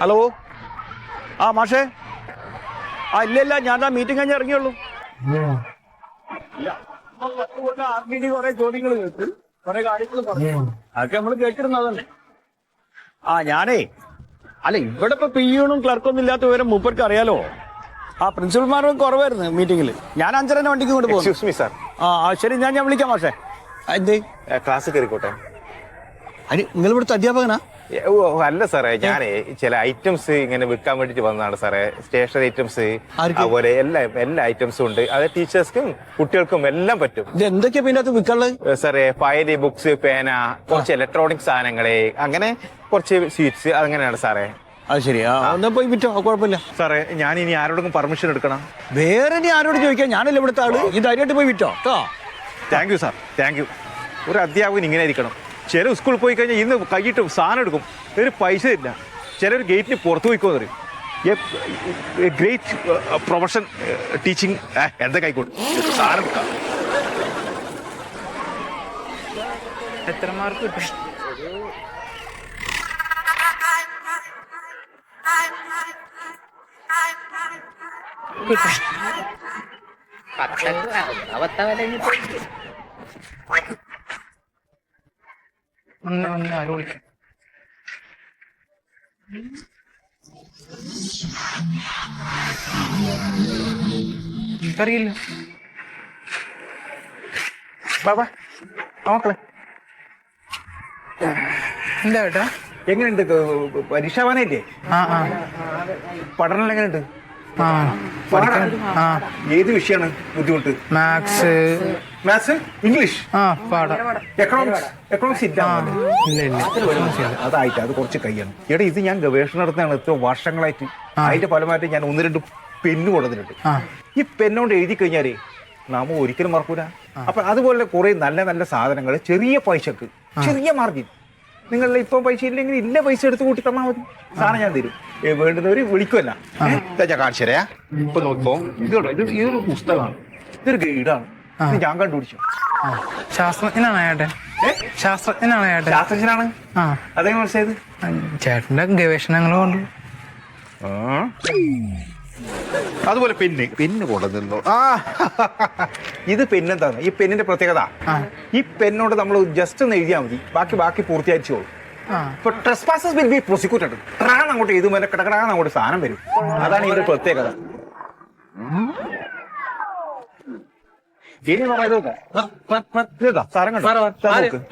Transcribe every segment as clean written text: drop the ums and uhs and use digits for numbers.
Hello മാഷേ ഇല്ല ഞാൻ ആ മീറ്റിംഗ് കഴിഞ്ഞ് ഇറങ്ങിയുള്ളൂ. കുറെ ചോദ്യങ്ങൾ കേട്ടു, കുറെ കാര്യങ്ങൾ പറഞ്ഞു, അതൊക്കെ നമ്മൾ കേട്ടിരുന്നതല്ലേ. ഞാനേ ഇവിടെ ഇപ്പൊ പിയൂണും ക്ലർക്കൊന്നും ഇല്ലാത്ത വിവരം മൂപ്പർക്ക് അറിയാലോ. പ്രിൻസിപ്പൽമാരും കുറവായിരുന്നു മീറ്റിംഗിൽ. ഞാൻ 5:30 വണ്ടിക്ക് കൊണ്ട് പോകും. ശരി, ഞാൻ വിളിക്കാം മാഷേ. എന്തേ ക്ലാസ് കയറിക്കോട്ടെ. നിങ്ങൾ ഇവിടുത്തെ അധ്യാപകനാ? അല്ല സാറേ, ഞാൻ ചില ഐറ്റംസ് ഇങ്ങനെ വിൽക്കാൻ വേണ്ടിട്ട് വന്നതാണ് സാറേ. സ്റ്റേഷനറി ഐറ്റംസ്, അതുപോലെ എല്ലാ ഐറ്റംസും ഉണ്ട്. അത് ടീച്ചേഴ്സ്ക്കും കുട്ടികൾക്കും എല്ലാം പറ്റും. ഇത് എന്തൊക്കെയാ പിന്നെ അത് വിൽക്കാനുള്ളത് സാറേ? ഫയല്, ബുക്സ്, പേന, കുറച്ച് ഇലക്ട്രോണിക് സാധനങ്ങള്, അങ്ങനെ കുറച്ച് സ്വീറ്റ്സ്, അങ്ങനെയാണ് സാറേ. അത് ശരി, എന്നാ പോയി വിറ്റോ, കുഴപ്പമില്ല സാറേ. ഞാൻ ഇനി ആരോടും പെർമിഷൻ എടുക്കണം? വേറെ ഇനി ആരോട് ചോദിക്കാം? ഞാനല്ലേ ഇവിടുത്തെ ആള്. ഈ ധൈര്യമായിട്ട് പോയി വിറ്റോ കേട്ടോ. Thank you sir, thank you. ഒരു അധ്യാപകൻ ഇങ്ങനെ ഇരിക്കണം. ചില സ്കൂളിൽ പോയി കഴിഞ്ഞാൽ ഇന്ന് കൈയിട്ട് സാധനം എടുക്കും, ഒരു പൈസ ഇല്ല. ചിലർ ഗേറ്റിന് പുറത്ത് പോയിക്കോന്ന് പറയും. ഗ്രേറ്റ് പ്രൊഫഷൻ ടീച്ചിങ്, എന്തൊക്കെ ആയിക്കോട്ടെ, സാധനം എടുക്കാം. എത്ര മാർക്ക് കിട്ടും? ആരോ വിളിക്കും. എനിക്കറിയില്ല. മക്കളെ എന്താ ഏട്ടാ? എങ്ങനെയുണ്ട് പരീക്ഷാവാനല്ലേ? പഠനം എങ്ങനെയുണ്ട്? ഏത് വിഷയമാണ് ബുദ്ധിമുട്ട്? മാത്സ്, ഇംഗ്ലീഷ്, എക്കണോമിക്സ് ഇല്ല. അതായിട്ട് അത് കുറച്ച് കയ്യാണ്. എടാ, ഇത് ഞാൻ ഗവേഷണം നടത്തുന്നതാണ് എത്ര വർഷങ്ങളായിട്ട്. അതിന്റെ ഫലമായിട്ട് ഞാൻ 1-2 പെന്ന് കൊടുത്തിട്ടുണ്ട്. ഈ പെന്നോണ്ട് എഴുതി കഴിഞ്ഞാലേ നാം ഒരിക്കലും മറക്കൂല. അപ്പൊ അതുപോലെ കുറെ നല്ല നല്ല സാധനങ്ങൾ ചെറിയ പൈസക്ക്, ചെറിയ മാർജിൻ. നിങ്ങളുടെ ഇപ്പം പൈസ ഇല്ലെങ്കിൽ ഇല്ല പൈസ എടുത്ത് കൂട്ടി തന്നാൽ മതി, സാധനം ഞാൻ തരും. വേണ്ടുന്നവര് വിളിക്കുമല്ല. ഞാൻ കാണിച്ചു തരാ. ഇപ്പൊ നോക്കിപ്പോ ഇതൊരു പുസ്തകമാണ്, ഇതൊരു ഗൈഡാണ്. ഇത് ഞാൻ കണ്ടുപിടിച്ചു. ശാസ്ത്രജ്ഞനാണ് ഏട്ടൻ? ശാസ്ത്രജ്ഞനാണ് ഏട്ടൻ? ശാസ്ത്രജ്ഞനാണ്. അതെങ്ങനെ മനസ്സിലായത്? ചേട്ടന്റെ ഗവേഷണങ്ങളും കൊണ്ട്. അതുപോലെ പെന്ന് കൊണ്ടുവന്നു. ഇത് പെന്നെന്താണ്? ഈ പെന്നിന്റെ പ്രത്യേകത, ഈ പെന്നോട് നമ്മൾ ജസ്റ്റ് ഒന്ന് എഴുതിയാൽ മതി, ബാക്കി പൂർത്തിയായിച്ചോളൂ. ഇപ്പൊ ട്രെസ്പാസസ് വിൽ ബി പ്രോസിക്യൂട്ടഡ്. അങ്ങോട്ട് എഴുതുമ്പോൾ കിടക്കടാന്ന് അങ്ങോട്ട് സാധനം വരും. അതാണ് ഇതിന്റെ പ്രത്യേകത.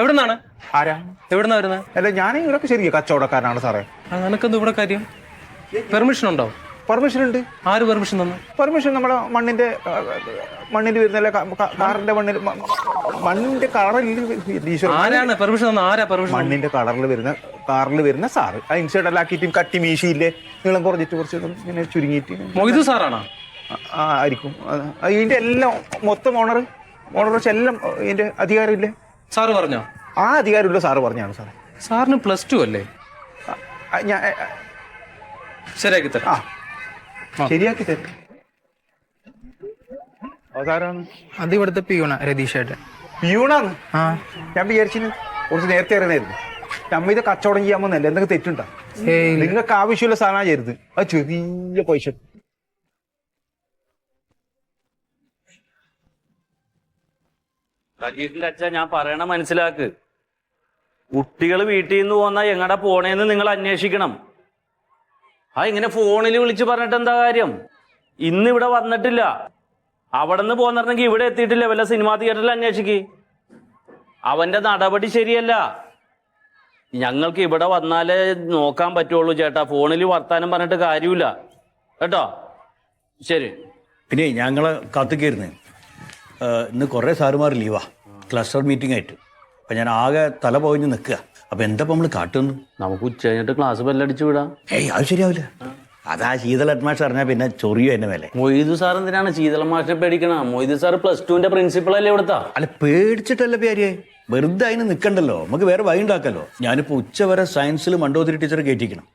എവിടുന്നാണ്? ആരാ? എവിടുന്നാ വരുന്നത്? അല്ല, ഞാൻ ഇവിടെയൊക്കെ ശരിക്കും കച്ചവടക്കാരനാണ് സാറേ. നിനക്കെന്ത് ഇവിടെ കാര്യം? പെർമിഷൻ ഉണ്ടോ? പെർമിഷൻ ഉണ്ട്. ആര് പെർമിഷൻ തന്നു? പെർമിഷൻ നമ്മുടെ മണ്ണിന്റെ വരുന്ന കാറിന്റെ മണ്ണിന്റെ കളറിൽ ആരാണ് പെർമിഷൻ തന്നത്? ആരാ പെർമിഷൻ? മണ്ണിന്റെ കാറിൽ വരുന്ന സാറ്. ആ ഇൻസൈഡ് എല്ലാക്കിയിട്ടും കട്ടി മീശയില്ലേ, നീളം കുറഞ്ഞിട്ട് കുറച്ച് ഇങ്ങനെ ചുരുങ്ങിയിട്ട്. മൊയ്തു സാറാണോ? ആയിരിക്കും. ഇതിന്റെ എല്ലാം മൊത്തം ഓണർ വെച്ച് എല്ലാം ഇതിന്റെ അധികാരമില്ലേ സാറ് പറഞ്ഞോ? ആ അധികാരമില്ല സാറ് പറഞ്ഞാണ് സാറേ. സാറിന് +2 അല്ലേ? ഞാൻ ശരിയാക്കി തരാം. ശരിയാക്കി തരും. അത് ഇവിടുത്തെ പിയൂണ രതീഷ് ഏട്ടൻ. പിയൂണാന്ന് ഞാൻ വിചാരിച്ചിന് കുറച്ച് നേരത്തെ അറിയുന്നായിരുന്നു. നമ്മ ഇത് കച്ചവടം ചെയ്യാൻ പോകുന്നല്ലേ, എന്തൊക്കെ തെറ്റുണ്ടോ? നിങ്ങൾക്ക് ആവശ്യമുള്ള സാധനം ചെയ്യരുത്. അത് ചെറിയ പൈസ. സജീഷിന്റെ അച്ഛൻ, ഞാൻ പറയണ മനസ്സിലാക്ക്. കുട്ടികൾ വീട്ടിൽ നിന്ന് പോന്നാ എങ്ങടാ പോണേന്ന് നിങ്ങൾ അന്വേഷിക്കണം. ഇങ്ങനെ ഫോണിൽ വിളിച്ച് പറഞ്ഞിട്ട് എന്താ കാര്യം? ഇന്ന് ഇവിടെ വന്നിട്ടില്ല, അവിടെ നിന്ന് പോന്നിരുന്നെങ്കിൽ ഇവിടെ എത്തിയിട്ടില്ല. വല്ല സിനിമാ തിയേറ്ററിൽ അന്വേഷിക്ക്. അവന്റെ നടപടി ശരിയല്ല. ഞങ്ങൾക്ക് ഇവിടെ വന്നാലേ നോക്കാൻ പറ്റുള്ളൂ ചേട്ടാ. ഫോണിൽ വർത്താനം പറഞ്ഞിട്ട് കാര്യമില്ല കേട്ടോ. ശരി. പിന്നെ ഞങ്ങളെ കാത്തിക്കായിരുന്നു. ഇന്ന് കുറേ സാറുമാർ ലീവാ, ക്ലസ്റ്റർ മീറ്റിംഗ് ആയിട്ട്. അപ്പം ഞാൻ ആകെ തല പോയിഞ്ഞ് നിൽക്കുക. അപ്പം എന്താ നമ്മൾ കാട്ടുന്നു? നമുക്ക് ഉച്ച കഴിഞ്ഞിട്ട് ക്ലാസ് ബെല്ലടിച്ചു വിടാം. അത് ശരിയാവില്ല. അതാ ശീതൾ ഹെഡ്മാസ്റ്റർ അറിഞ്ഞാൽ പിന്നെ ചൊറിയോ എന്നെ മേലെ. മൊയ്തു സാർ എന്തിനാണ് ശീതള മാഷിനെ പേടിക്കണം? മൊയ്തു സാർ +2ന്റെ പ്രിൻസിപ്പൾ അല്ലേ ഇവിടുത്തെ? അല്ല, പേടിച്ചിട്ടല്ല പേരിയെ, വെറുതെ അതിന് നിൽക്കണ്ടല്ലോ, നമുക്ക് വേറെ വഴി ഉണ്ടാക്കല്ലോ. ഞാനിപ്പോൾ ഉച്ചവരെ സയൻസിൽ മണ്ടോതിരി ടീച്ചറെ കയറ്റിക്കണം.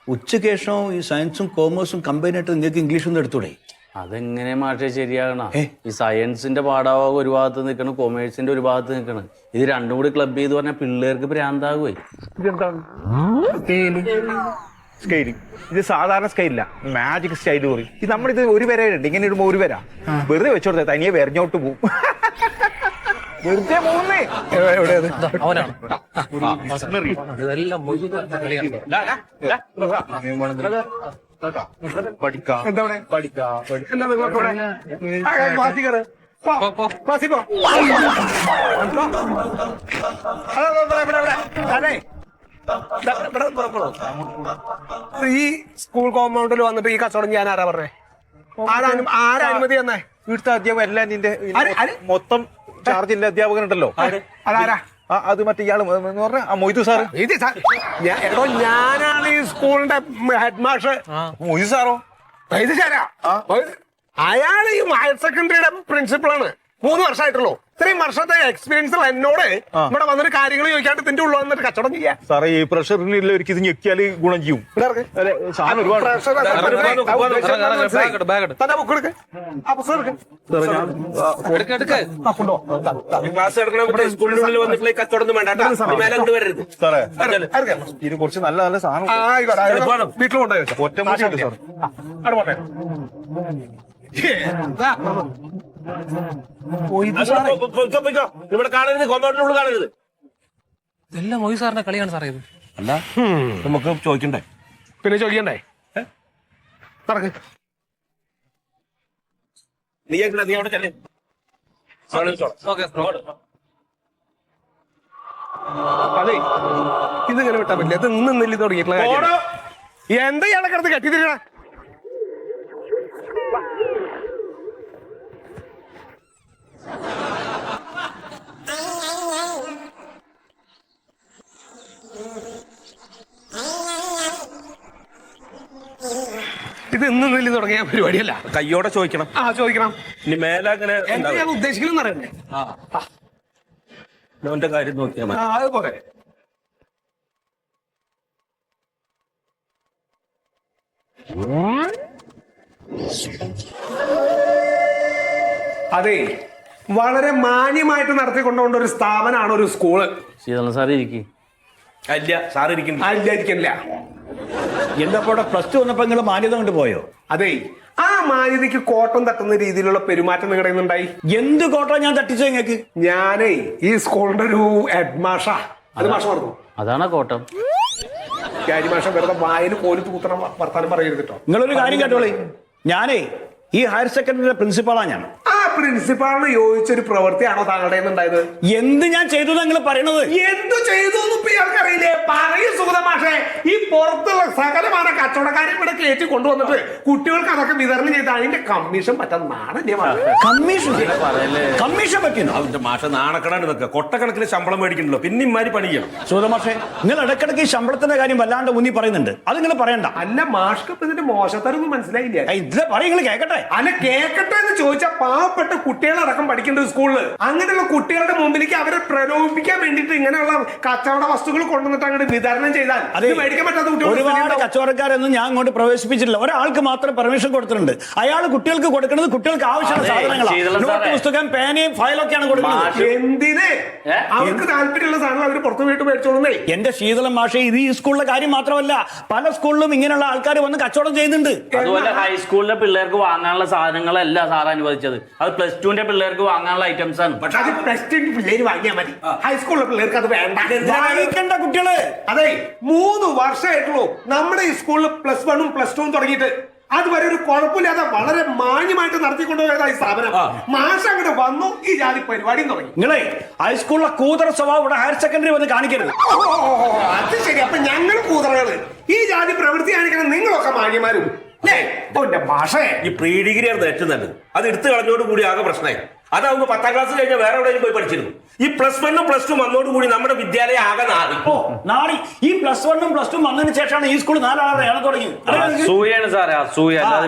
ഉച്ചയ്ക്ക് ശേഷം ഈ സയൻസും കോമേഴ്സും കമ്പൈൻ ആയിട്ട് നിങ്ങൾക്ക് ഇംഗ്ലീഷൊന്നും എടുത്തൂടെ? അതെങ്ങനെ മാഷെ ശരിയാകണം? ഈ സയൻസിന്റെ പാഠഭാഗം ഒരു ഭാഗത്ത് നിൽക്കണം, കൊമേഴ്സിന്റെ ഒരു ഭാഗത്ത് നിൽക്കണം. ഇത് രണ്ടും കൂടി ക്ലബ് ചെയ്ത് പറഞ്ഞാൽ പിള്ളേർക്ക് ഭ്രാന്താകുവേ. സ്കെയിൽ. ഇത് സാധാരണ സ്കെയിലില്ല, മാജിക് സ്റ്റൈൽ പറയും. ഇത് നമ്മളിത് ഒരു വര ഉണ്ട്, ഇങ്ങനെ ഇടുമ്പോ ഒരു വര വെറുതെ വെച്ചോടുത്ത തനിയെ വരഞ്ഞോട്ട് പോവും. വെറുതെ പോകുന്നേ. ഈ സ്കൂൾ കോമ്പൗണ്ടിൽ വന്നിട്ട് ഈ കച്ചവടം ഞാൻ ആരാ പറഞ്ഞേ? ആരാ അനുമതി തന്നെ? ഇവിടുത്തെ അധ്യാപകൻ എല്ലാം നിന്റെ മൊത്തം ചാർജിന്റെ അധ്യാപകനുണ്ടല്ലോ. അതാരാ? അത് മറ്റേ ഇയാള് എന്ന് പറഞ്ഞ മൊയ്തു സാറ്. എടോ, ഞാനാണ് ഈ സ്കൂളിന്റെ ഹെഡ് മാസ്റ്റർ. മൊയ്തു സാറോ? ഇത് ശരാ. അയാൾ ഈ ഹയർ സെക്കൻഡറിയുടെ പ്രിൻസിപ്പളാണ്. 3 വർഷമായിട്ടുള്ളൂ. ഇത്രയും വർഷത്തെ എക്സ്പീരിയൻസ് എന്നോട് ഇവിടെ വന്നിട്ട് കാര്യങ്ങൾ ചോദിക്കാണ്ട് ഇതിന്റെ ഉള്ളിൽ വന്നിട്ട് കച്ചവടം ചെയ്യാ. സാറേ, ഈ പ്രഷറിൽ ഒരിക്കൽ ഇത് ഞെക്കിയാൽ ഗുണം ചെയ്യും. സാധനം ഒരുപാട്. ക്ലാസ് എടുക്കണ സ്കൂളിനുള്ളിൽ വന്നിട്ടുള്ള കച്ചവടം വേണ്ട. മേലെ അങ്ങോട്ട് വരരുത് സാറേ. ഇത് കുറച്ച് നല്ല നല്ല സാധനം വീട്ടിൽ കൊണ്ടുപോയി ഒറ്റ മാസം സാർ. ഇവിടെ കാണരുത്, കോമ്പൗണ്ടിനുള്ളിൽ കാണരുത്. ഇതെല്ലാം മൊയ്തു സാറിന്റെ കളിയാണ് സാറേ ഇത്. അല്ല, നമുക്ക് ചോദിക്കണ്ടേ? പിന്നെ ചോദിക്കണ്ടേ? നടക്ക്. നീ അവിടെ ചെല്ലേ. അതെ, ഇതിങ്ങനെ വിട്ടാ പറ്റില്ല. ഇത് ഇന്ന് നെല്ലി തുടങ്ങിയിട്ടുള്ള കാര്യം. എന്താ ഇയാളെ കിടന്ന് കെട്ടിത്തിരിക്കണ? ഇത് ഇന്ന് നെല്ലി തുടങ്ങിയ പരിപാടിയല്ല. കയ്യോടെ ചോദിക്കണം. ചോദിക്കണം. ഇനി മേലെ അങ്ങനെ എന്താ ഞാൻ ഉദ്ദേശിക്കണം അറിയണ്ടേ? അവന്റെ കാര്യം നോക്കിയാൽ മതി. അതുപോലെ അതെ, വളരെ മാന്യമായിട്ട് നടത്തിക്കൊണ്ടുപോകേണ്ട ഒരു സ്ഥാപനമാണ് ഒരു സ്കൂള്. ശീതളൻ സാർ ഇരിക്കും. അല്ല, സാർ ഇരിക്കുന്നു. അല്ലായിരിക്കില്ല. എന്താ ഇവിടെ +2 വന്നപ്പോ നിങ്ങൾ മാന്യത കൊണ്ട് പോയോ? അതെ, ആ മാന്യതയ്ക്ക് കോട്ടം തട്ടുന്ന രീതിയിലുള്ള പെരുമാറ്റം നിങ്ങളുടെ ഉണ്ടായി. എന്ത് കോട്ട ഞാൻ തട്ടിച്ചോ നിങ്ങൾക്ക്? ഞാനേ ഈ സ്കൂളിന്റെ ഒരു ഹെഡ് മാഷ. അത് മാഷ പറഞ്ഞു. അതാണ് കോട്ടം. മാഷ വെറുതെ വായന് പോലും തൂത്തണം വർത്താനം പറയരുത് കേട്ടോ. നിങ്ങളൊരു കാര്യം കേട്ടോളേ, ഞാനേ ഈ ഹയർ സെക്കൻഡറിയുടെ പ്രിൻസിപ്പാളാണ് ഞാൻ. ആ പ്രിൻസിപ്പാളിന് യോജിച്ചൊരു പ്രവൃത്തിയാണോ താങ്കളുടെ ഉണ്ടായത്? എന്ത് ഞാൻ ചെയ്തു നിങ്ങൾ പറയണത്? എന്തു ചെയ്തു ഇപ്പൊ ഇയാൾക്ക് അറിയില്ലേ? പറയൂ സുഗത മാഷേ. ഈ പുറത്തുള്ള സകലമായ കച്ചവടക്കാരെ ഇവിടെ കയറ്റി കൊണ്ടുവന്നിട്ട് കുട്ടികൾക്ക് അതൊക്കെ വിതരണം ചെയ്ത് അതിന്റെ കമ്മീഷൻ പറ്റാൻ നാടല്ലേ? കമ്മീഷൻ പറ്റുന്നു? അവന്റെ മാഷ നാണക്കടാണ്ട് നിൽക്കുക. കൊട്ടക്കണക്കിന് ശമ്പളം മേടിക്കണല്ലോ, പിന്നെ ഇമാരി പണിക്കണം. സുഗത മാഷേ, നിങ്ങൾ ഇടക്കിടക്ക് ഈ ശമ്പളത്തിന്റെ കാര്യം വല്ലാണ്ട് ഊന്നി പറയുന്നുണ്ട്. അത് നിങ്ങൾ പറയണ്ട. അല്ല, മാഷ്ക്ക് ഇതിന്റെ മോശത്തരൊന്നും മനസ്സിലായില്ല. ഇതിലെ പറയും, നിങ്ങൾ കേക്കട്ടെ. അല്ല, കേക്കട്ടെ എന്ന് ചോദിച്ചാൽ പാവപ്പെട്ട കുട്ടികളടക്കം പഠിക്കേണ്ട സ്കൂളില് അങ്ങനെയുള്ള കുട്ടികളുടെ മുമ്പിലേക്ക് അവരെ പ്രലോഭിപ്പിക്കാൻ വേണ്ടിട്ട് ഇങ്ങനെയുള്ള കച്ചവട വസ്തുക്കൾ കൊണ്ടുവന്നിട്ട് അങ്ങോട്ട് വിതരണം ചെയ്താൽ മേടിക്കാൻ പറ്റാത്ത ഒരുപാട് കച്ചവടക്കാരൊന്നും ഞാൻ അങ്ങോട്ട് പ്രവേശിപ്പിച്ചിട്ടില്ല. ഒരാൾക്ക് മാത്രം പെർമിഷൻ കൊടുത്തിട്ടുണ്ട്. അയാൾ കുട്ടികൾക്ക് കൊടുക്കുന്നത് കുട്ടികൾക്ക് ആവശ്യമുള്ള സാധനങ്ങളാണ്. നോട്ട് പുസ്തകം, പേനയും ഫയലൊക്കെയാണ് കൊടുക്കുന്നത്. എന്തിന്? അവർക്ക് താല്പര്യമുള്ള സാധനങ്ങൾ അവർ പുറത്തു പോയിട്ട് മേടിച്ചോളുന്നേ. എന്റെ ശീതളം മാഷെ, ഇത് ഈ സ്കൂളിലെ കാര്യം മാത്രമല്ല, പല സ്കൂളിലും ഇങ്ങനെയുള്ള ആൾക്കാർ വന്ന് കച്ചവടം ചെയ്യുന്നുണ്ട്. അതുപോലെ ഹൈസ്കൂളിലെ പിള്ളേർക്ക് വാങ്ങാനുള്ള സാധനങ്ങളല്ല സാർ അനുവദിച്ചത്. അത് +2ന്റെ പിള്ളേർക്ക് വാങ്ങാനുള്ള ഐറ്റംസ് ആണ്. പക്ഷെ അത് +2 പിള്ളേര് വാങ്ങിയാൽ മതി. ഹൈസ്കൂളിലെ പിള്ളേർക്ക് അത് വേണ്ട. വാങ്ങിക്കേണ്ട കുട്ടികള്. അതെ, 3 വർഷമായിട്ടുള്ളൂ നമ്മുടെ ഈ സ്കൂളിൽ +1ഉം +2ഉം തുടങ്ങിയിട്ട്. അതുവരെ ഒരു കുഴപ്പമില്ലാതെ വളരെ മാന്യമായിട്ട് നടത്തിക്കൊണ്ടുപോയതായി സ്ഥാപനം. മാസം അങ്ങോട്ട് വന്നു, ഈ ജാതി പരിപാടിയും തുടങ്ങി. നിങ്ങളെ ഹൈസ്കൂളിലെ കൂതറ സ്വഭാവം ഇവിടെ ഹയർ സെക്കൻഡറി വന്ന് കാണിക്കരുത്. അത് ശരി. അപ്പൊ ഞങ്ങൾ കൂതറകള്. ഈ ജാതി പ്രവൃത്തി കാണിക്കണം നിങ്ങളൊക്കെ മാന്യമാരും. ഭാഷേ, ഈ പ്രീ ഡിഗ്രി ആയിരുന്നു ഏറ്റവും നല്ലത്. അത് എടുത്തു കളഞ്ഞോട് കൂടി ആകെ പ്രശ്നമായി. അതാവുമ്പോ 10ാം ക്ലാസ് കഴിഞ്ഞാൽ വേറെ എവിടെയും പോയി പഠിച്ചിരുന്നു. ഈ +1ഉം +2ഉം വന്നോടുകൂടി നമ്മുടെ വിദ്യാലയം ആകെ നാറി. നാളെ ഈ +1ഉം +2ഉം വന്നതിന് ശേഷമാണ് ഈ സ്കൂൾ 4 ആളെ തുടങ്ങി. അസൂയാണ് സാറേ, അസൂയ.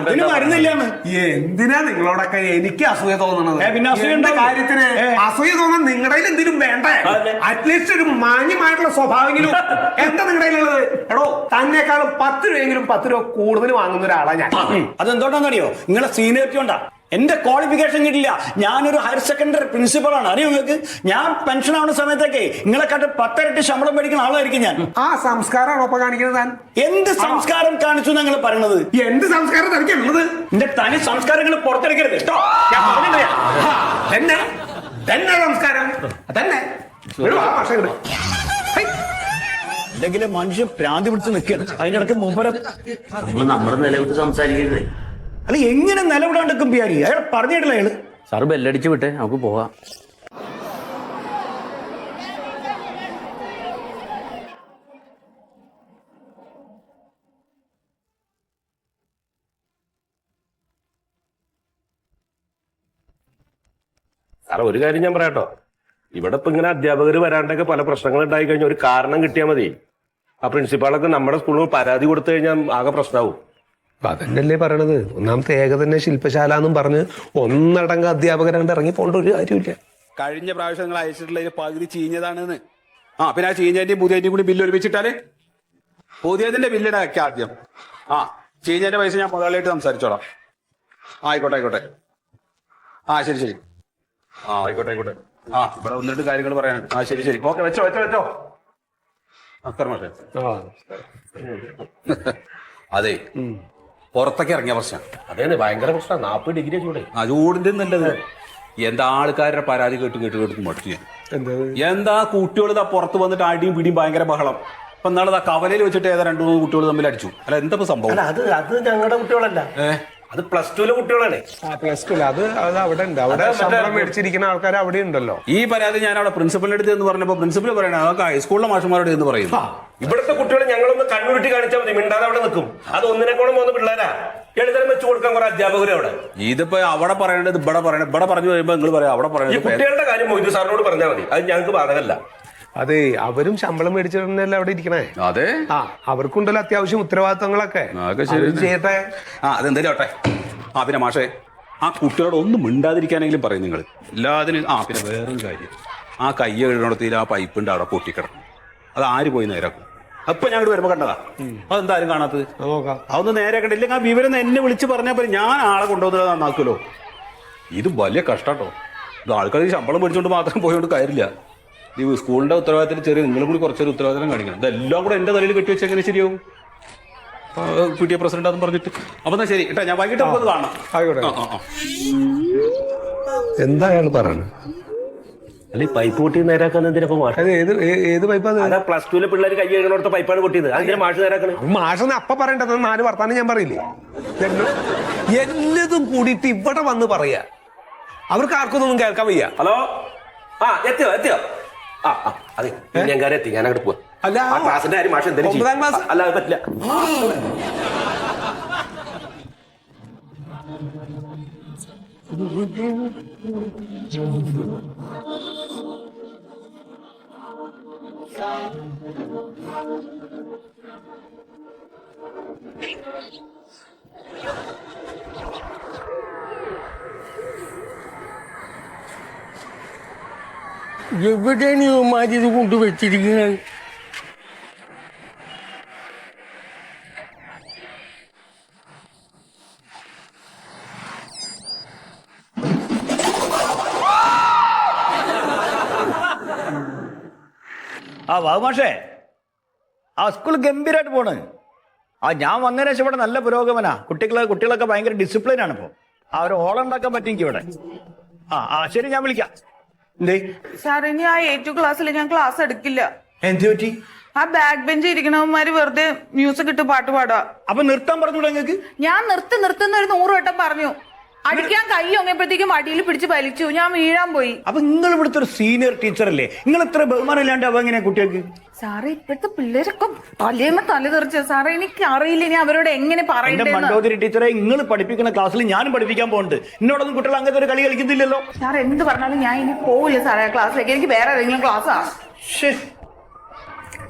മരുന്നില്ലാന്ന്. എന്തിനാ നിങ്ങളോടൊക്കെ എനിക്ക് അസൂയ തോന്നുന്നത്? പിന്നെ അസൂയന്റെ കാര്യത്തിന് അസൂയ തോന്നാൻ നിങ്ങളുടെ എന്തിനും വേണ്ടേ? അറ്റ്ലീസ്റ്റ് ഒരു മാന്യമായിട്ടുള്ള സ്വഭാവമെങ്കിലും എന്താ നിങ്ങളുടെ ഉള്ളത്? എടോ, തന്നെക്കാളും 10 രൂപയെങ്കിലും 10 രൂപ കൂടുതൽ വാങ്ങുന്ന ഒരാളാ ഞാൻ. അതെന്തോട്ടാന്നറിയോ? നിങ്ങളെ സീനിയറിറ്റി കൊണ്ടാ. എന്റെ ക്വാളിഫിക്കേഷൻ കിട്ടില്ല. ഞാനൊരു ഹയർ സെക്കൻഡറി പ്രിൻസിപ്പളാണ്. അറിയോ നിങ്ങൾക്ക്? ഞാൻ പെൻഷൻ ആവുന്ന സമയത്തൊക്കെ നിങ്ങളെക്കാട്ട് 10 ഇരട്ടി ശമ്പളം മേടിക്കുന്ന ആളായിരിക്കും ഞാൻ. ആ സംസ്കാരമാണ് ഒപ്പം കാണിക്കുന്നത് താൻ. എന്ത് സംസ്കാരം കാണിച്ചു നിങ്ങൾ പറയണത്? എന്ത് സംസ്കാരം തനിക്കുള്ളത്? എന്റെ തനി സംസ്കാരങ്ങൾ പുറത്തെടുക്കരുത് കേട്ടോ. ഞാൻ പറഞ്ഞില്ലേ? തന്നെ തന്നെ സംസ്കാരം തന്നെ അല്ലെങ്കിൽ മനുഷ്യൻ ഭ്രാന്തി പിടിച്ച് നിൽക്കുകയാണ്. അതിനിടയ്ക്ക് മുമ്പരം നമ്മുടെ നിലവിട്ട് സംസാരിക്കരുത്. അല്ല, എങ്ങനെ നിലവിടാണ്ടിരിക്കും പിയാരി? അയാൾ പറഞ്ഞിട്ടില്ല അയാള്. സാറ് ബെല്ലടിച്ച് വിട്ടേ, നമുക്ക് പോവാം. സാറേ ഒരു കാര്യം ഞാൻ പറയാട്ടോ, ഇവിടെ ഇപ്പൊ ഇങ്ങനെ അധ്യാപകർ വരാണ്ടൊക്കെ പല പ്രശ്നങ്ങൾ ഉണ്ടായി കഴിഞ്ഞാൽ ഒരു കാരണം കിട്ടിയാൽ മതി. ആ പ്രിൻസിപ്പാളൊക്കെ നമ്മുടെ സ്കൂളിൽ പരാതി കൊടുത്തു കഴിഞ്ഞാൽ ആകെ പ്രശ്നമാവും. അപ്പൊ അതന്നെയല്ലേ പറയണത്. ഒന്നാമത്തെ എന്നും ശില്പശാല എന്നും പറഞ്ഞ് ഒന്നടങ്ക അധ്യാപകരാണ്ട് ഇറങ്ങി പോകേണ്ട ഒരു കാര്യമില്ല. കഴിഞ്ഞ പ്രാവശ്യം നിങ്ങൾ അയച്ചിട്ടുള്ള പകുതി ചീഞ്ഞതാണെന്ന്. പിന്നെ ആ ചീഞ്ഞതിന്റെയും പുതിയതിന്റെയും കൂടി ബില്ല് ഒരുമിച്ചിട്ടാല് പുതിയതിന്റെ ബില്ലിടാക്കി ആദ്യം. ചീഞ്ഞതിന്റെ പൈസ ഞാൻ മുതലാളിയായിട്ട് സംസാരിച്ചോളാം. ആയിക്കോട്ടെ. ശരി. ആയിക്കോട്ടെ. ഇവിടെ 1-2 കാര്യങ്ങൾ പറയാനുണ്ട്. ശരി. ഓക്കെ, വെച്ചോ. മാഷേ. അതെ, പുറത്തൊക്കെ ഇറങ്ങിയ പ്രശ്നം. അതേ ഭയങ്കര പ്രശ്നം. 40 ഡിഗ്രി ചൂട്. ചൂടിന്റെ നല്ലത്. എന്താ ആൾക്കാരുടെ പരാതി കേട്ട് മടുത്തു ഞാൻ. എന്താ കുട്ടികൾ ഇതാ പുറത്ത് വന്നിട്ട് അടിയും പിടിയും ഭയങ്കര ബഹളം. അപ്പൊ നാളെ കവലയിൽ വെച്ചിട്ട് ഏതാ 2-3 കുട്ടികൾ തമ്മിൽ അടിച്ചു. അല്ല, എന്താ സംഭവം? അത് ഞങ്ങളുടെ കുട്ടികളല്ല, അത് +2 കുട്ടികളാണ്. +2 അത് അവിടെ ഉണ്ട്. അവിടെ ശമ്പളം മേടിച്ചിരിക്കുന്ന ആൾക്കാർ അവിടെ ഉണ്ടല്ലോ. ഈ പരാതി ഞാൻ അവിടെ പ്രിൻസിപ്പലിന്റെ അടുത്ത് എന്ന് പറഞ്ഞപ്പോ പ്രിൻസിപ്പൽ പറയണ അതൊക്കെ ഹൈസ്കൂളിലെ മാഷന്മാരോട് എന്ന് പറയുന്നു. ഇവിടുത്തെ കുട്ടികളെ ഞങ്ങളൊന്ന് കണ്ണുരുട്ടി കാണിച്ചാൽ മതി, മിണ്ടാതെ അവിടെ നിൽക്കും. അത് 1.25 പിള്ളേരാ. എഴുതാൻ വെച്ചു കൊടുക്കാൻ കുറെ അധ്യാപകരും അവിടെ. ഇതിപ്പോ അവിടെ പറയേണ്ടത് ഇവിടെ പറഞ്ഞു കഴിയുമ്പോ നിങ്ങൾ പറയാം അവിടെ ഈ പറയുന്നത്. കുട്ടികളുടെ കാര്യം മൊയ്തു സാറിനോട് പറഞ്ഞാൽ മതി, അത് ഞങ്ങൾക്ക് ബാധകമല്ല. അതെ, അവരും ശമ്പളം മേടിച്ചിട്ടുണ്ടല്ലേ അവിടെ ഇരിക്കണേ. അതെ, അവർക്കുണ്ടല്ലോ അത്യാവശ്യം ഉത്തരവാദിത്തങ്ങളൊക്കെ. ചെയ്യട്ടെ. അതെന്തായാലും ആട്ടെ. പിന്നെ മാഷേ, ആ കുട്ടികളോട് ഒന്നും മിണ്ടാതിരിക്കാനെങ്കിലും പറയും നിങ്ങൾ എല്ലാത്തിനും. പിന്നെ വേറൊരു കാര്യം, ആ കൈ എഴുതിടത്തിൽ ആ പൈപ്പുണ്ട് അവിടെ പൊട്ടിക്കിടക്കും. അത് ആര് പോയി നേരാക്കും? അപ്പൊ ഞാൻ ഇവിടെ വരുമ്പോ കണ്ടതാ. അതെന്തായാലും കാണാത്തത്? അതൊന്ന് നേരെ കണ്ടില്ലെങ്കിൽ ആ വിവരം എന്നെ വിളിച്ച് പറഞ്ഞാൽ പോലെ ഞാൻ ആളെ കൊണ്ടുവന്നത് നന്നാക്കുമല്ലോ. ഇത് വലിയ കഷ്ടാട്ടോ. ഇത് ആൾക്കാർ ശമ്പളം മേടിച്ചുകൊണ്ട് മാത്രം പോയോണ്ട് കാര്യമില്ല. ഈ സ്കൂളിന്റെ ഉത്തരവാദിത്തത്തിൽ ചെറിയ നിങ്ങളും കൂടി കുറച്ചൊരു ഉത്തരവാദിത്തം കാണിക്കണം. ഇതെല്ലാം കൂടെ എന്റെ തലയിൽ കെട്ടി വെച്ചാൽ എങ്ങനെ ശരിയാവും? PTA പ്രസിഡന്റ് അതെന്ന് പറഞ്ഞിട്ട്. അപ്പൊ എന്നാ ശരി കേട്ടോ, ഞാൻ വൈകിട്ട് നമുക്ക് കാണാം. എന്താ അയാൾ പറയണത്? അല്ല, ഈ പൈപ്പ് പൊട്ടി നേരാക്കാൻ എന്തിനാ മാഷ്? ഏത് പൈപ്പാ? അതാ +2 പിള്ളേർ കൈ കഴുകുന്നിടത്ത് പൈപ്പാണ് പൊട്ടിയത്. അതിന്റെ മാഷ് നേരാക്കണേ. മാഷെന്ന് അപ്പ പറയണ്ടത് 4 വർത്താനം ഞാൻ പറയില്ലേ? എന്നതും കൂടിയിട്ട് ഇവിടെ വന്ന് പറയാ. അവർക്ക് ആർക്കൊന്നും കേൾക്കാൻ വയ്യ. ഹലോ, എത്തിയോ? അതെ, ഞാൻ കാര്യം എത്തി. ഞാൻ അങ്ങോട്ട് പോവാ. അല്ല, ക്ലാസിന്റെ കാര്യം മാഷ് എന്തായാലും 9ാം ക്ലാസ് അല്ല, അത് പറ്റില്ല. എവിടെയാണ് ഇവന്മാർ ഇത് കൊണ്ടുവച്ചിരിക്കുന്നത്? വാമാഷേ, ആ സ്കൂൾ ഗംഭീരമായിട്ട് പോണ്. ഞാൻ വന്നതിന് ശേഷം ഇവിടെ നല്ല പുരോഗമനാ. കുട്ടികളൊക്കെ ഭയങ്കര ഡിസിപ്ലിൻ ആണ് ഇപ്പൊ. ഒരു ഹോളുണ്ടാക്കാൻ പറ്റും എനിക്ക് ഇവിടെ. ശരി, ഞാൻ വിളിക്കാം. എന്തേ സാർ, ഇനി ആ 8 ക്ലാസ്സിൽ ഞാൻ ക്ലാസ് എടുക്കില്ല. എന്ത് പറ്റി? ആ ബാക്ക് ബെഞ്ച് ഇരിക്കണവന്മാര് വെറുതെ മ്യൂസിക് ഇട്ട് പാട്ട് പാടാ. അപ്പൊ നിർത്താൻ പറഞ്ഞൂടെ നിങ്ങൾക്ക്? ഞാൻ നിർത്തുന്ന ഒരു 100 വട്ടം പറഞ്ഞു. അടിക്കാൻ കൈ ഒങ്ങിയപ്പോഴത്തേക്കും അടിയിൽ പിടിച്ച് വലിച്ചു. ഞാൻ വീഴാൻ പോയി. അപ്പൊ നിങ്ങൾ ഇവിടുത്തെ ഒരു സീനിയർ ടീച്ചർ അല്ലേ? നിങ്ങൾ ഇത്ര ബഹുമാനം ഇല്ലാണ്ട് അവ എങ്ങനെയാ കുട്ടികൾക്ക്? സാറേ, ഇപ്പോഴത്തെ പിള്ളേരൊക്കെ തല തെറിച്ച. സാറേ, എനിക്ക് അറിയില്ല ഇനി അവരോട് എങ്ങനെ പറയണ്ടേ. മണ്ടോദരി ടീച്ചറെ, നിങ്ങൾ പഠിപ്പിക്കുന്ന ക്ലാസ്സിൽ ഞാനും പഠിപ്പിക്കാൻ പോകുന്നുണ്ട്. എന്നോടൊന്നും കുട്ടികൾ അങ്ങനത്തെ ഒരു കളി കളിക്കുന്നില്ലല്ലോ. സാർ, എന്ത് പറഞ്ഞാലും ഞാൻ ഇനി പോവില്ല സാറേ ക്ലാസ്സിലേക്ക്. എനിക്ക് വേറെ ഏതെങ്കിലും ക്ലാസ്സാ.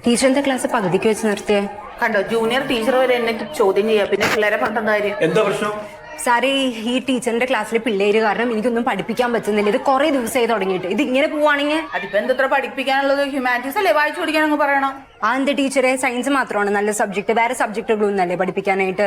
ടീച്ചറിന്റെ ക്ലാസ് പകുതിക്ക് വെച്ച് നിർത്തിയേ. കണ്ടോ, ജൂനിയർ ടീച്ചർ വരെ എന്നെ ചോദ്യം ചെയ്യാ, പിന്നെ പിള്ളേരെ പറഞ്ഞ കാര്യം. എന്താ പ്രശ്നം? സാറേ, ഈ ടീച്ചറിന്റെ ക്ലാസ്സിലെ പിള്ളേര് കാരണം എനിക്കൊന്നും പഠിപ്പിക്കാൻ പറ്റുന്നില്ല. ഇത് കുറെ ദിവസമായി തുടങ്ങിയിട്ട്. ഇത് ഇങ്ങനെ പോവാണെങ്കിൽ അതിപ്പോ എന്തത്ര പഠിപ്പിക്കാനുള്ളത്? ഹ്യൂമാനിറ്റീസ് അല്ലേ, വായിച്ചു പഠിക്കാനൊക്കെ പറയണം. എന്ത് ടീച്ചറെ, സയൻസ് മാത്രമാണ് നല്ല സബ്ജക്ട്, വേറെ സബ്ജക്റ്റുകളൊന്നും അല്ലേ പഠിപ്പിക്കാനായിട്ട്?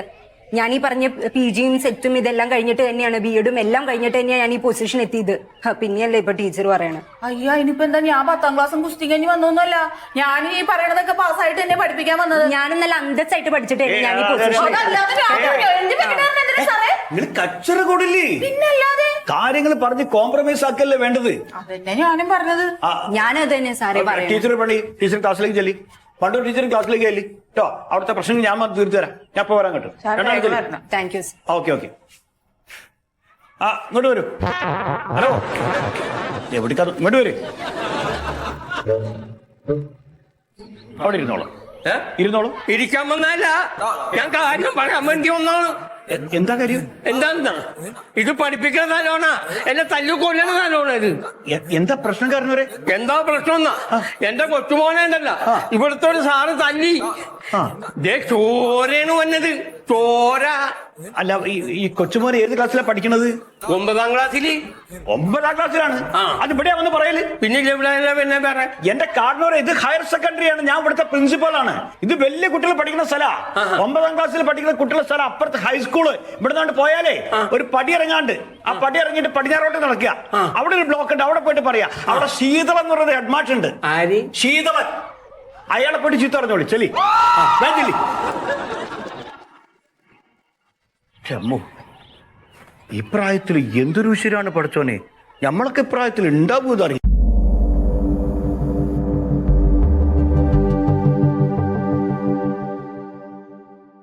ഞാൻ ഈ പറഞ്ഞ PGയും സെറ്റും ഇതെല്ലാം കഴിഞ്ഞിട്ട് തന്നെയാണ് BEഡും എല്ലാം കഴിഞ്ഞിട്ട് തന്നെയാണ് ഞാൻ ഈ പൊസിഷൻ എത്തിയത്. പിന്നെയല്ലേ ഇപ്പൊ ടീച്ചർ പറയണേ. അയ്യോ ഇനിയിപ്പോ എന്താ, ഞാൻ 10ാം ക്ലാസ്സും കുസ്തി കഴിഞ്ഞ് വന്നൊന്നുമല്ല. ഞാൻ ഈ പറയണതൊക്കെ പാസ്സായിട്ട് തന്നെ പഠിപ്പിക്കാൻ വന്നത്. ഞാനും നല്ല അന്തസ്സായിട്ട് പഠിച്ചിട്ട് തന്നെ ഞാൻ ഈ പൊസിഷൻ. അതല്ലാതെ ഞാൻ എന്റെ വെക്കണേന്ന് എന്തിനാ സാറേ? നിങ്ങൾ കച്ചറ കൂടില്ലേ? പിന്നല്ലാതെ കാര്യങ്ങൾ പറഞ്ഞ് കോംപ്രമൈസ് ആക്കല്ലേ വേണ്ടത്. അതന്നെ ഞാനും പറഞ്ഞത്. ഞാനത് തന്നെ സാറേ പറയാം. ടീച്ചർ പണി, ടീച്ചർ ക്ലാസ്സിലേക്ക് ചെല്ലി. പണ്ട് ടീച്ചർ ക്ലാസ്സിലേക്ക് ചെല്ലി കേട്ടോ. അവിടുത്തെ പ്രശ്നം ഞാൻ തീർത്തു തരാം. ഞാൻ ഇപ്പൊ വരാൻ കേട്ടോ. Thank you. ഓക്കെ. ആ ഇങ്ങോട്ട് വരൂ. ഹലോ, എവിടേക്കാ? ഇങ്ങോട്ട് വരൂ. അവിടെ ഇരുന്നോളൂ. ഇരിക്കാൻ വന്നല്ല, ഞാൻ കാര്യം പറയാൻ വേണ്ടി വന്നാണ്. എന്താ കാര്യം? എന്താ ഇത് പഠിപ്പിക്കുന്ന സ്ഥലമാണ്, എന്നെ തല്ലു കൊല്ലുന്ന സ്ഥലമാണ് ഇത്. എന്താ പ്രശ്നം? കാരണവരെ എന്താ പ്രശ്നം എന്നാ, എന്റെ കൊച്ചുമോനെ ഉണ്ടല്ല ഇവിടുത്തെ ഒരു സാറ് തല്ലി. ചോരയാണ് വന്നത്, ചോര. അല്ല, ഈ കൊച്ചുമോൻ ഏത് ക്ലാസ്സിലാണ് പഠിക്കണത്? 9ാം ക്ലാസ്സില്. 9ാം ക്ലാസ്സിലാണ്. അത് ഇവിടെ വന്ന് പറയല്. പിന്നെ പിന്നെ വേറെ എന്റെ കാരണവരെ, ഇത് ഹയർ സെക്കൻഡറി ആണ്. ഞാൻ ഇവിടുത്തെ പ്രിൻസിപ്പളാണ്. ഇത് വലിയ കുട്ടികൾ പഠിക്കുന്ന സ്ഥലം. 9ാം ക്ലാസ്സിൽ പഠിക്കുന്ന കുട്ടികളുടെ സ്ഥലം. അപ്പുറത്ത് ഹൈസ്കൂള്. ഇവിടെ നിന്ന് പോയാലേ ഒരു പടി ഇറങ്ങാണ്ട്, ആ പടി ഇറങ്ങിയിട്ട് പടിഞ്ഞാറോട്ട് നടക്കുക. അവിടെ ഒരു ബ്ലോക്ക് ഉണ്ട്. അവിടെ പോയിട്ട് പറയാ. അവിടെ ശീതളൻ എന്ന് പറയുന്നത് ഹെഡ്മാസ്റ്റർ ഉണ്ട്. ശീതളൻ. അയാളെ പോയിട്ട് ചീത്ത പറഞ്ഞോളി. ചെല്ലി. ഈ പ്രായത്തിൽ എന്തൊരു ഉശിരാണ് പഠിച്ചോനെ. നമ്മളൊക്കെ പ്രായത്തിൽ ഉണ്ടാവൂതറിയാം.